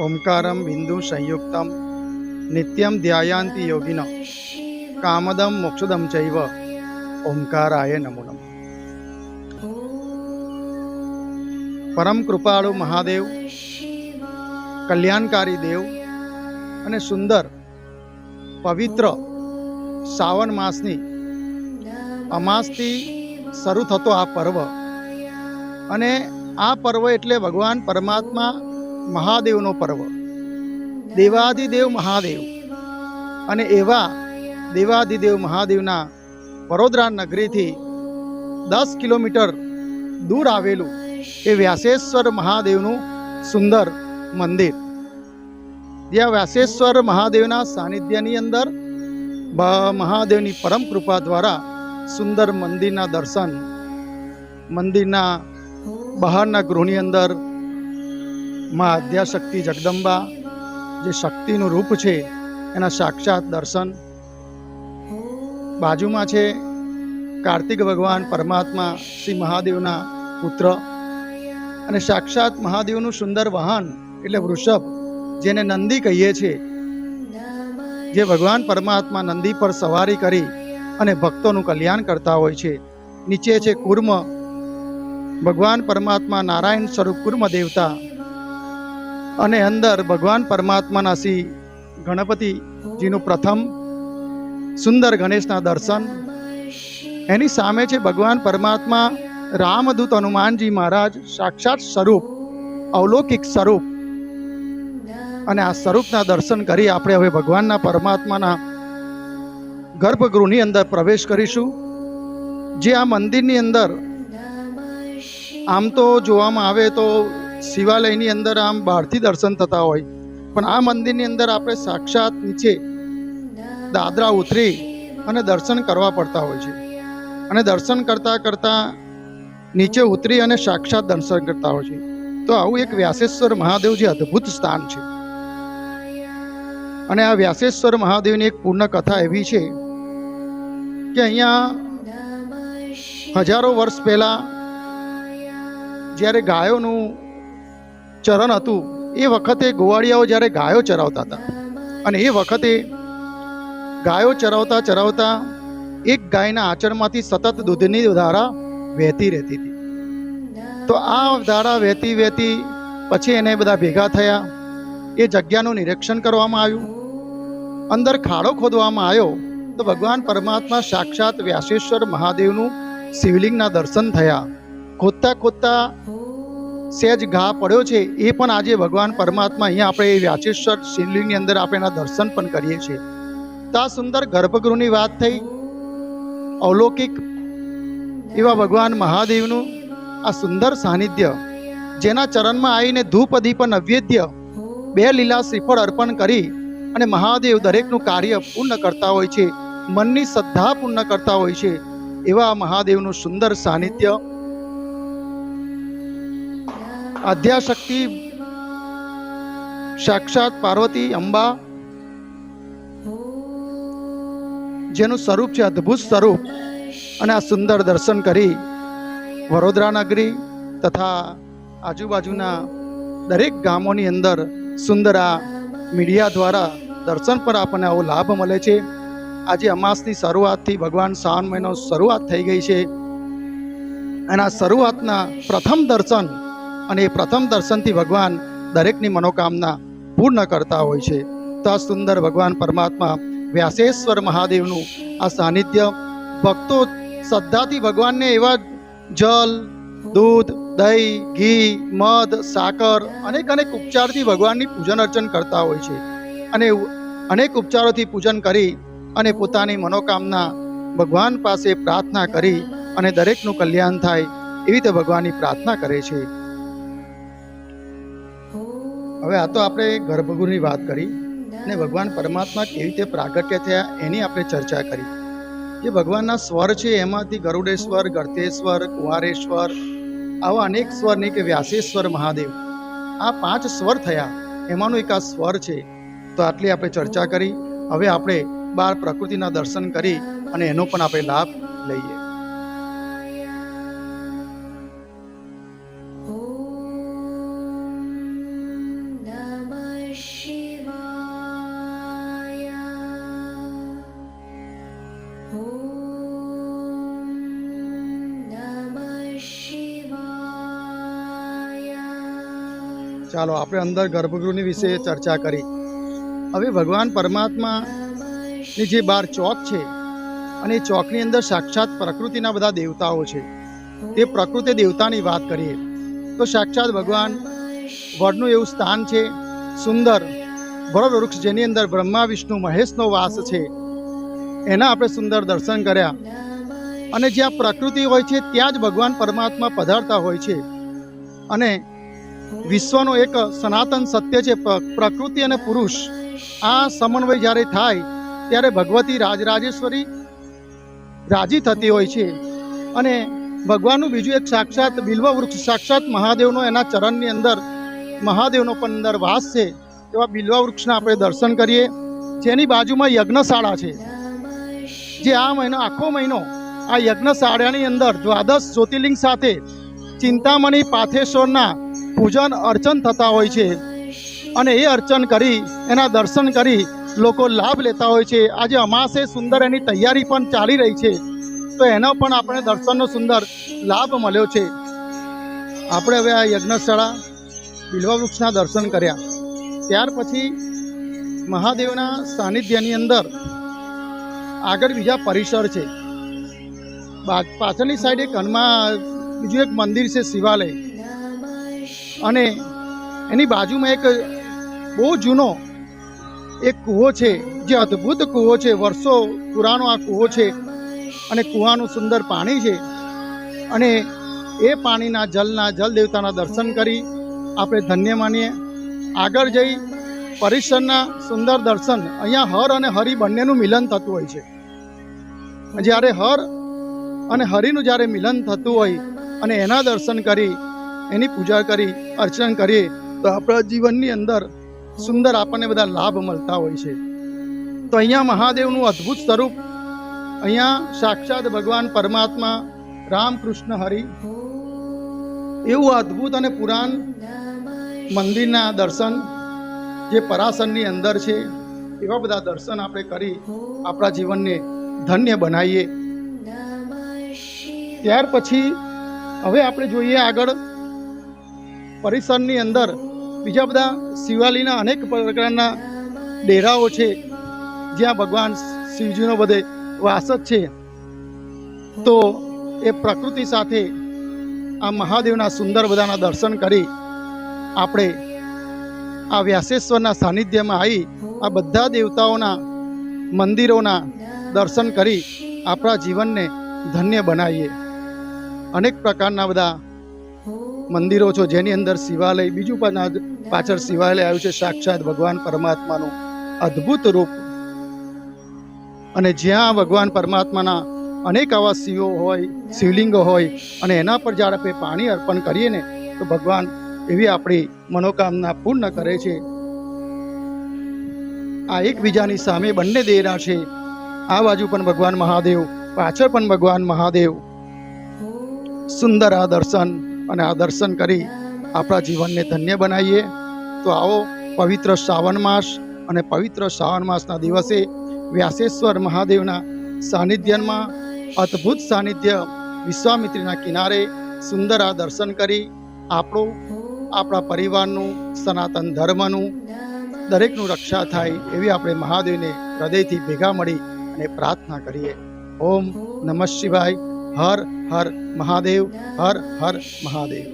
ओंकारं बिंदु संयुक्तं नित्यं ध्यायान्ति योगिनः कामदं मोक्षदं चैव ओंकाराय नमो नमः। परम कृपाळु महादेव, कल्याणकारी देव અને સુંદર પવિત્ર શ્રાવણ માસની અમાસથી શરૂ થતો આ પર્વ, અને આ પર્વ એટલે ભગવાન પરમાત્મા મહાદેવનો પર્વ, દેવાધિદેવ મહાદેવ. અને એવા દેવાધિદેવ મહાદેવના વડોદરા નગરીથી 10 કિલોમીટર દૂર આવેલું એ વ્યાસેશ્વર મહાદેવનું સુંદર મંદિર, જ્યાં વ્યાસેશ્વર મહાદેવના સાનિધ્યની અંદર મહાદેવની પરમ કૃપા દ્વારા સુંદર મંદિરના દર્શન, મંદિરના બહારના ગૃહની અંદર મા આદ્યાશક્તિ જગદંબા જે શક્તિનું રૂપ છે એના સાક્ષાત દર્શન, બાજુમાં છે કાર્તિક ભગવાન પરમાત્મા શ્રી મહાદેવના પુત્ર અને સાક્ષાત મહાદેવનું સુંદર વાહન એટલે વૃષભ, જેને નંદી કહીએ છીએ, જે ભગવાન પરમાત્મા નંદી પર સવારી કરી અને ભક્તોનું કલ્યાણ કરતા હોય છે. નીચે છે કુર્મ, ભગવાન પરમાત્મા નારાયણ સ્વરૂપ કુર્મ દેવતા, અને અંદર ભગવાન પરમાત્માના શ્રી ગણપતિજીનું પ્રથમ સુંદર ગણેશના દર્શન. એની સામે છે ભગવાન પરમાત્મા રામદૂત હનુમાનજી મહારાજ, સાક્ષાત સ્વરૂપ, અવલૌકિક સ્વરૂપ. અને આ સ્વરૂપના દર્શન કરી આપણે હવે ભગવાનના પરમાત્માના ગર્ભગૃહની અંદર પ્રવેશ કરીશું. જે આ મંદિરની અંદર આમ તો જોવામાં આવે તો શિવાલયની અંદર આમ બહારથી દર્શન થતા હોય, પણ આ મંદિરની અંદર આપણે સાક્ષાત નીચે દાદરા ઉતરી અને દર્શન કરવા પડતા હોય છે. અને દર્શન કરતાં કરતાં નીચે ઉતરી અને સાક્ષાત દર્શન કરતા હોય છે. તો આવું એક વ્યાસેશ્વર મહાદેવ જે અદ્ભુત સ્થાન છે. અને આ વ્યાસેશ્વર મહાદેવની એક પૂર્ણ કથા એવી છે કે અહીંયા હજારો વર્ષ પહેલાં જ્યારે ગાયોનું ચરણ હતું, એ વખતે ગોવાળિયાઓ જ્યારે ગાયો ચરાવતા હતા, અને એ વખતે ગાયો ચરાવતા ચરાવતા એક ગાયના આચરણમાંથી સતત દૂધની ધારા વહેતી રહેતી હતી. તો આ ધારા વહેતી વહેતી પછી એને બધા ભેગા થયા. એ જગ્યાનું નિરીક્ષણ કરવામાં આવ્યું, અંદર ખાડો ખોદવામાં આવ્યો, તો ભગવાન પરમાત્મા સાક્ષાત વ્યાસેશ્વર મહાદેવનું શિવલિંગના દર્શન થયા. ખોદતા ખોદતા સહેજ ઘા પડ્યો છે, એ પણ આજે ભગવાન પરમાત્મા અહીંયા આપણે વ્યાસેશ્વર શિવલિંગની અંદર આપણે એના દર્શન પણ કરીએ છીએ. તો આ સુંદર ગર્ભગૃહની વાત થઈ. અવલૌકિક એવા ભગવાન મહાદેવનું આ સુંદર સાનિધ્ય, જેના ચરણમાં આવીને ધૂપ દીપ નૈવેદ્ય 2 લીલા શ્રીફળ અર્પણ કરી અને મહાદેવ દરેકનું કાર્ય પૂર્ણ કરતા હોય છે, મનની શ્રદ્ધા પૂર્ણ કરતા હોય છે. એવા મહાદેવનું સુંદર સાનિધ્ય, આદ્યાશક્તિ સાક્ષાત પાર્વતી અંબા, જેનું સ્વરૂપ છે અદ્ભુત સ્વરૂપ. અને આ સુંદર દર્શન કરી વડોદરા નગરી તથા આજુબાજુના દરેક ગામોની અંદર સુંદર આ મીડિયા દ્વારા દર્શન પર આપણને આવો લાભ મળે છે. આજે અમાસની શરૂઆતથી ભગવાન શ્રાવણ મહિનો શરૂઆત થઈ ગઈ છે, અને આ શરૂઆતના પ્રથમ દર્શન, અને એ પ્રથમ દર્શનથી ભગવાન દરેકની મનોકામના પૂર્ણ કરતા હોય છે. તો આ સુંદર ભગવાન પરમાત્મા વ્યાસેશ્વર મહાદેવનું આ સાનિધ્ય, ભક્તો શ્રદ્ધાથી ભગવાનને એવા જલ, દૂધ, દહીં, ઘી, મધ, સાકર અનેક અનેક ઉપચારથી ભગવાનની પૂજન અર્ચન કરતા હોય છે. અને અનેક ઉપચારોથી પૂજન કરી અને પોતાની મનોકામના ભગવાન પાસે પ્રાર્થના કરી અને દરેકનું કલ્યાણ થાય એવી રીતે ભગવાનની પ્રાર્થના કરે છે. હવે આ તો આપણે ગર્ભગૃહની વાત કરી અને ભગવાન પરમાત્મા કેવી રીતે પ્રાગટ્ય થયા એની આપણે ચર્ચા કરી. જે ભગવાનના સ્વર છે એમાંથી ગરુડેશ્વર, ગર્તેશ્વર, કુંવારેશ્વર, આવા અનેક સ્વર નહીં કે વ્યાસેશ્વર મહાદેવ, આ 5 સ્વર થયા, એમાંનું એક આ સ્વર છે. તો આટલી આપણે ચર્ચા કરી. હવે આપણે બહાર પ્રકૃતિના દર્શન કરી અને એનો પણ આપણે લાભ લઈએ. ચાલો આપણે અંદર ગર્ભગૃહની વિશે ચર્ચા કરી. હવે ભગવાન પરમાત્માની જે 12 ચોક છે અને એ ચોકની અંદર સાક્ષાત પ્રકૃતિના બધા દેવતાઓ છે. તે પ્રકૃતિ દેવતાની વાત કરીએ તો સાક્ષાત ભગવાન વડનું એવું સ્થાન છે, સુંદર વડવૃક્ષ જેની અંદર બ્રહ્મા વિષ્ણુ મહેશનો વાસ છે. એના આપણે સુંદર દર્શન કર્યા. અને જ્યાં પ્રકૃતિ હોય છે ત્યાં જ ભગવાન પરમાત્મા પધારતા હોય છે. અને વિશ્વનો એક સનાતન સત્ય છે, પ્રકૃતિ અને પુરુષ આ સમન્વય જ્યારે થાય ત્યારે ભગવતી રાજરાજેશ્વરી રાજી થતી હોય છે. અને ભગવાનનું બીજું એક સાક્ષાત બિલ્વ વૃક્ષ, સાક્ષાત મહાદેવનો એના ચરણની અંદર મહાદેવનો પણ અંદર વાસ છે. એવા બિલ્વ વૃક્ષના આપણે દર્શન કરીએ, જેની બાજુમાં યજ્ઞશાળા છે. જે આ મહિનો, આખો મહિનો આ યજ્ઞશાળાની અંદર દ્વાદશ જ્યોતિર્લિંગ સાથે ચિંતામણી પાથેશ્વરના પૂજન અર્ચન થતા હોય છે. અને એ અર્ચન કરી, એના દર્શન કરી લોકો લાભ લેતા હોય છે. આજે અમાસે સુંદર એની તૈયારી પણ ચાલી રહી છે, તો એનો પણ આપણે દર્શનનો સુંદર લાભ મળ્યો છે. આપણે હવે આ યજ્ઞશાળા બિલ્વ વૃક્ષના દર્શન કર્યા. ત્યાર પછી મહાદેવના સાનિધ્યની અંદર આગળ બીજા પરિસર છે. પાછળની સાઈડ એક બીજું એક મંદિર છે, શિવાલય. અને એની બાજુમાં એક બહુ જૂનો એક કૂવો છે, જે અદ્ભુત કૂવો છે, વર્ષો પુરાણો આ કૂવો છે. અને કૂવાનું સુંદર પાણી છે. અને એ પાણીના જલ દેવતાના દર્શન કરી આપણે ધન્ય માનીએ. આગળ જઈ પરિસરના સુંદર દર્શન, અહીંયા હર અને હરિ બંનેનું મિલન થતું હોય છે. જ્યારે હર અને હરિનું જ્યારે મિલન થતું હોય અને એના દર્શન કરી, એની પૂજા કરી, અર્ચન કરીએ તો આપણા જીવનની અંદર સુંદર આપણને બધા લાભ મળતા હોય છે. તો અહીંયા મહાદેવનું અદ્ભુત સ્વરૂપ, અહીંયા સાક્ષાત ભગવાન પરમાત્મા રામકૃષ્ણ હરિ એવું અદ્ભુત અને પુરાણ મંદિરના દર્શન જે પરાશરની અંદર છે, એવા બધા દર્શન આપણે કરી આપણા જીવનને ધન્ય બનાવીએ. ત્યાર પછી હવે આપણે જોઈએ આગળ પરિસરની અંદર બીજા બધા શિવાલયના અનેક પ્રકારના ડેરાઓ છે, જ્યાં ભગવાન શિવજીનો બધે વાસ જ છે. તો એ પ્રકૃતિ સાથે આ મહાદેવના સુંદર બધાના દર્શન કરી આપણે આ વ્યાસેશ્વરના સાનિધ્યમાં આવી આ બધા દેવતાઓના મંદિરોના દર્શન કરી આપણા જીવનને ધન્ય બનાવીએ. અનેક પ્રકારના બધા મંદિરો છે, જેની અંદર શિવાલય, બીજું પણ પાછળ શિવાલય આવ્યું છે, સાક્ષાત ભગવાન પરમાત્માનું અદ્ભુત રૂપ. અને જ્યાં ભગવાન પરમાત્માના અનેક આવા શિવો હોય, શિવલિંગો હોય, અને એના પર જ્યારે આપણે પાણી અર્પણ કરીએ ને તો ભગવાન એવી આપણી મનોકામના પૂર્ણ કરે છે. આ એકબીજાની સામે બંને દેરા છે. આ બાજુ પણ ભગવાન મહાદેવ, પાછળ પણ ભગવાન મહાદેવ. સુંદર આ દર્શન, અને આ દર્શન કરી આપણા જીવનને ધન્ય બનાવીએ. તો આવો પવિત્ર શ્રાવણ માસ, અને પવિત્ર શ્રાવણ માસના દિવસે વ્યાસેશ્વર મહાદેવના સાનિધ્યમાં અદ્ભુત સાનિધ્ય વિશ્વામિત્રીના કિનારે સુંદર આ દર્શન કરી આપણા પરિવારનું, સનાતન ધર્મનું, દરેકનું રક્ષા થાય એવી આપણે મહાદેવને હૃદયથી ભેગા મળી અને પ્રાર્થના કરીએ. ઓમ નમઃ શિવાય. હર હર મહાદેવ. હર હર મહાદેવ.